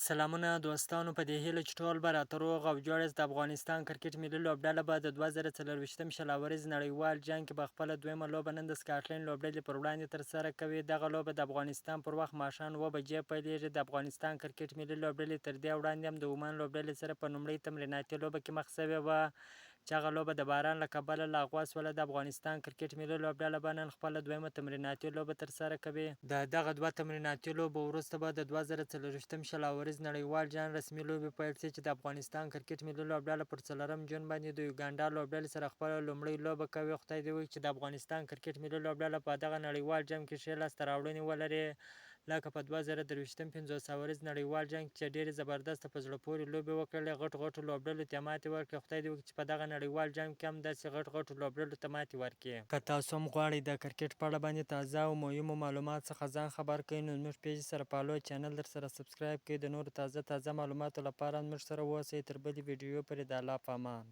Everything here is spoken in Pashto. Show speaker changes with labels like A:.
A: سلامونه دوستانو، په دې هیله چې ټول به راته روغ او جوړ یاست. د افغانستان کرکټ ملي لوبډله به د 2024 شلاوريز نړیوال جنګ کې به خپله دویمه لوبه نن د سکاټلند لوبډلې پر وړاندې ترسره کوي. دغه لوبه د افغانستان پر وخت ماښام 9 بجې پیلیږي. د افغانستان کرکټ ملي لوبډلې تر دې وړاندې هم د عمان لوبډلې سره په لومړۍ تمریناتي لوبه کې مخ شوې وه، چې هغه لوبه د باران له کبله لغوه شوله. د افغانستان کرکټ ملي لوبډله به نن خپله دویمه تمریناتي لوبه ترسره کوي. د دغه دوه تمریناتي لوبو وروسته به د 2024 شلاوريز نړیوال جنګ رسمي لوبې پیل شي، چې د افغانستان کرکټ ملي لوبډله پر 4 جون باندې د یوګانډا لوبډلې سره خپله لومړۍ لوبه کوي. خدای دې وکړي چې د افغانستان کرکټ ملي لوبډله په دغه نړیوال جنګ کې ښې لاسته راوړنې ولري، لکه په 2023 50 نړیوال جنګ چې ډېرې زبردسته په زړه پورې لوبې وکړلې، غټو لوبډلو ته ماتې ورکړې. خدای دې وکړي چې په دغه نړیوال جنګ کې هم داسې غټو لوبډلو ته ماتې ورکړي. که تاسو هم غواړئ د کرکټ په اړه باندې تازه او مهمو معلومات څخه ځان خبر کړئ، نو زموږ پیج سره فالو، چینل درسره سبسکرایب کړئ. د نورو تازه معلوماتو لپاره زموږ سره اوسئ. تر بلې ویډیو پورې د الله په امان.